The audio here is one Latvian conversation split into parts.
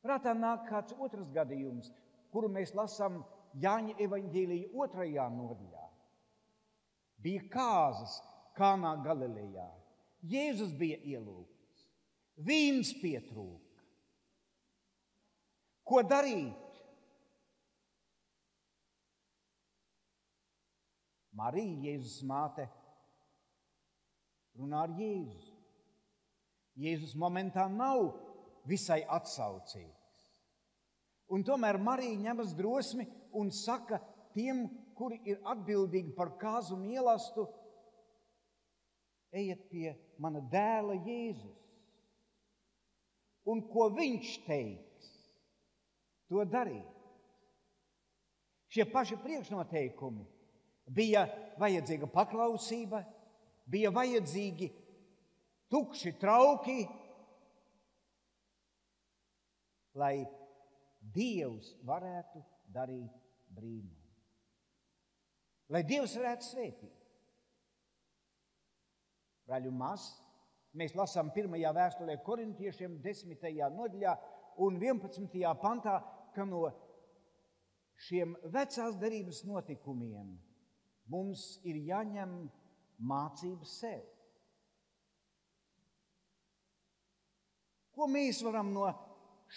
Prātā nāk kāds otrs gadījums, kuru mēs lasām Jāņa evaņģēlija 2. nodaļā. Bija kāzas Kānā Galilejā. Jēzus bija ielūgts. Vīns pietrūka. Ko darīt? Marija, Jēzus māte, runā ar Jēzu. Jēzus momentā nav visai atsaucīgs. Un tomēr Marija ņemas drosmi un saka tiem, kuri ir atbildīgi par kāzu un ielastu, ejiet pie mana dēla Jēzus. Un ko viņš teiks, to darīt. Šie paši priekšnoteikumi bija vajadzīga paklausība, bija vajadzīgi tukši trauki, lai Dievs varētu darīt brīnumu. Lai Dievs varētu svētīt. Brāļi un māsas, mēs lasām 1. vēstulē Korintiešiem 10. nodaļā un 11. pantā, ka no šiem vecās derības notikumiem mums ir jāņem mācības sev. Ko mēs varam no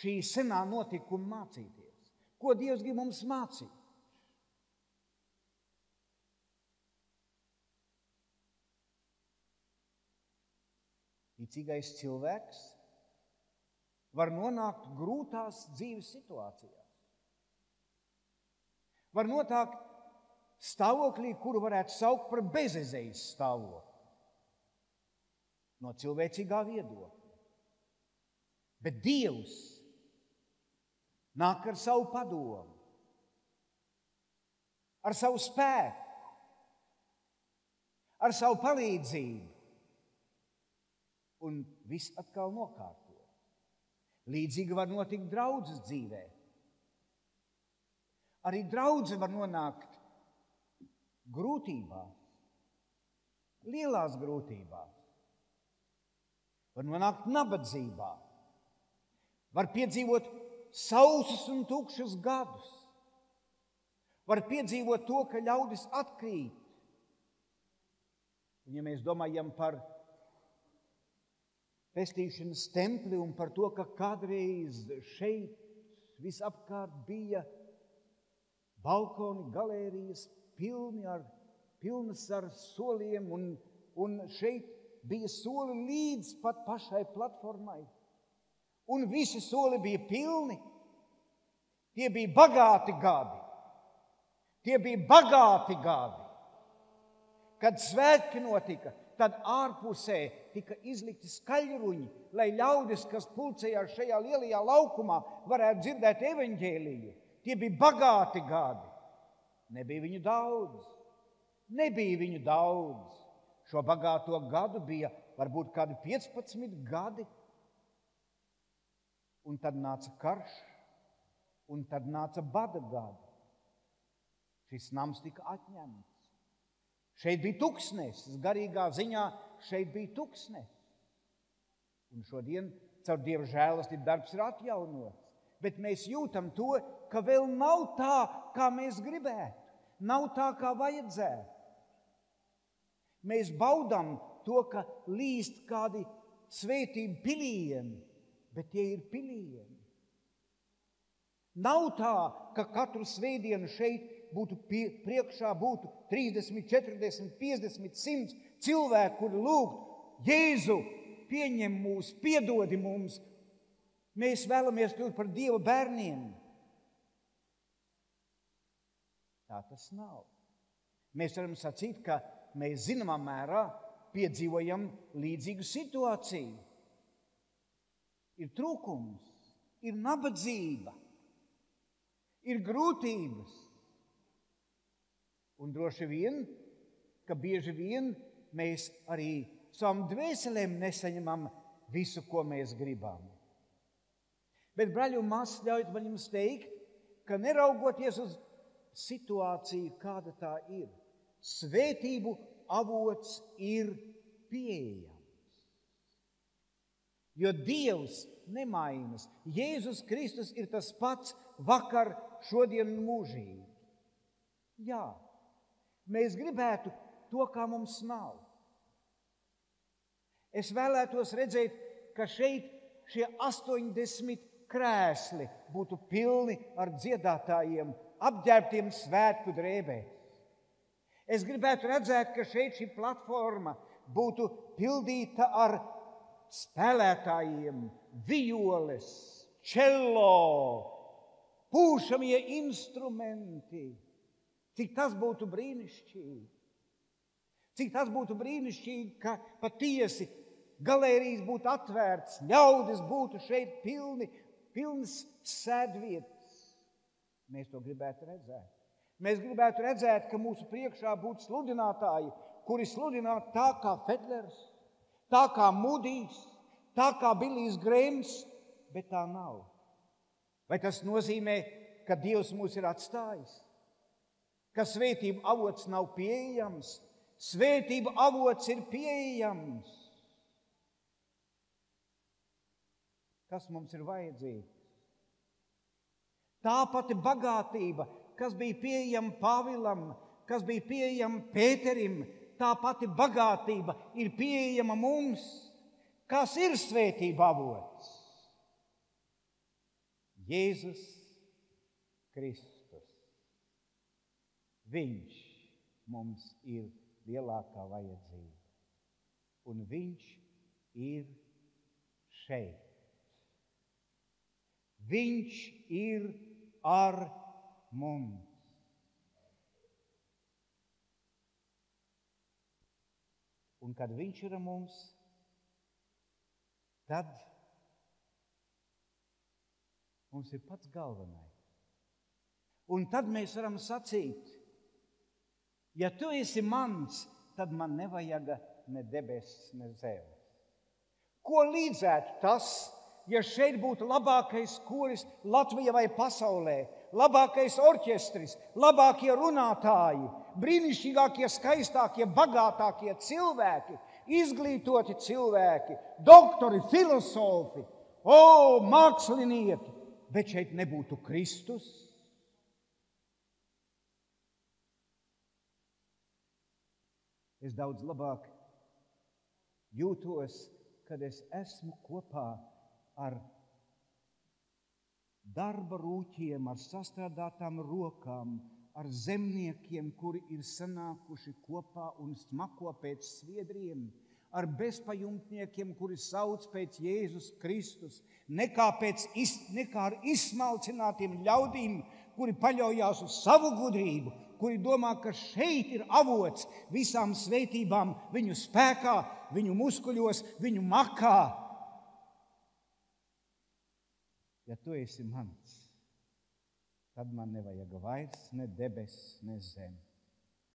šī senā notikuma mācīties? Ko Dievs grib mums mācīt? Ticīgais cilvēks var nonākt grūtās dzīves situācijās. Var nonākt stāvoklī, kuru varētu saukt par bezizejas stāvokli. No cilvēcīgā viedokļa. Bet Dievs nāk ar savu padomu, ar savu spēku, ar savu palīdzību. Un viss atkal nokārto. Līdzīgi var notikt draudzes dzīvē. Arī draudze var nonākt grūtībās, lielās grūtībās. Var nonākt nabadzībā. Var piedzīvot sausus un tukšus gadus. Var piedzīvot to, ka ļaudis atkrīt. Un ja mēs domājam par pestīšanas templi un par to, ka kādreiz šeit visapkārt bija balkoni, galērijas pilnas ar soliem, un šeit bija soli līdz pat pašai platformai. Un visi soli bija pilni. Tie bija bagāti gadi. Tie bija bagāti gadi. Kad svētki notika, tad ārpusē tika izlikti skaļruņi, lai ļaudis, kas pulcējās šajā lielajā laukumā, varētu dzirdēt evaņģēliju. Tie bija bagāti gadi. Nebija viņu daudz. Nebija viņu daudz. Šo bagāto gadu bija varbūt kādi 15 gadi. Un tad nāca karš, un tad nāca bada gadi. Šis nams tika atņemts. Šeit bija tuksnesis, garīgā ziņā šeit bija tuksnesis. Un šodien caur Dieva žēlastību darbs ir atjaunots. Bet mēs jūtam to, ka vēl nav tā, kā mēs gribētu. Nav tā, kā vajadzētu. Mēs baudām to, ka līst kādi svētību pilieni, bet tie ir pilieni. Nav tā, ka katru svētdienu šeit būtu priekšā būtu 30, 40, 50, 100 cilvēku, kuri lūgtu: Jēzu, pieņem mūs, piedodi mums. Mēs vēlamies kļūt par Dieva bērniem. Tā tas nav. Mēs varam sacīt, ka mēs zināmā mērā piedzīvojam līdzīgu situāciju. Ir trūkums, ir nabadzība, ir grūtības. Un droši vien, ka bieži vien mēs arī savam dvēselēm nesaņemam visu, ko mēs gribam. Bet, braļi un māsas, ļaujiet man jums teikt, ka neraugoties uz situāciju, kāda tā ir, svētību avots ir pieejams. Jo Dievs nemainas. Jēzus Kristus ir tas pats vakar, šodien un mūžīgi. Jā, mēs gribētu to, kā mums nav. Es vēlētos redzēt, ka šeit šie 80 krēsli būtu pilni ar dziedātājiem, apģērbtiem svētku drēbēs. Es gribētu redzēt, ka šeit šī platforma būtu pildīta ar spēlētājiem, violes, čello, pūšamie instrumenti. Cik tas būtu brīnišķīgi. Cik tas būtu brīnišķīgi, ka patiesi galērijas būtu atvērts, ļaudis būtu šeit pilns sēdvietas. Mēs to gribētu redzēt. Mēs gribētu redzēt, ka mūsu priekšā būtu sludinātāji, kuri sludinātu tā kā Fedlers, tā kā Mudijs, tā kā Bilijs Grēms, bet tā nav. Vai tas nozīmē, ka Dievs mūs ir atstājis? Ka svētību avots nav pieejams? Svētību avots ir pieejams. Kas mums ir vajadzīgs? Tā pati bagātība, kas bija pieejama Pāvilam, kas bija pieejama Pēterim, tā pati bagātība ir pieejama mums. Kas ir svētība avots? Jēzus Kristus. Viņš mums ir lielākā vajadzība. Un viņš ir šeit. Viņš ir ar mums. Un kad viņš ir ar mums, tad mums ir pats galvenais. Un tad mēs varam sacīt, ja tu esi mans, tad man nevajaga ne debesis, ne zemes. Ko līdzētu tas, ja šeit būtu labākais koris Latvijā vai pasaulē, labākais orķestris, labākie runātāji, brīnišķīgākie, skaistākie, bagātākie cilvēki, izglītoti cilvēki, doktori, filozofi, mākslinieki, bet šeit nebūtu Kristus? Es daudz labāk jūtos, kad es esmu kopā ar darba rūķiem, ar sastrādātām rokām, ar zemniekiem, kuri ir sanākuši kopā un smako pēc sviedriem, ar bezpajumtniekiem, kuri sauc pēc Jēzus Kristus, nekā ar izsmalcinātiem ļaudīm, kuri paļaujās uz savu gudrību, kuri domā, ka šeit ir avots visām svētībām viņu spēkā, viņu muskuļos, viņu makā. Ja tu esi mans, tad man nevajag vairs ne debesis, ne zemi.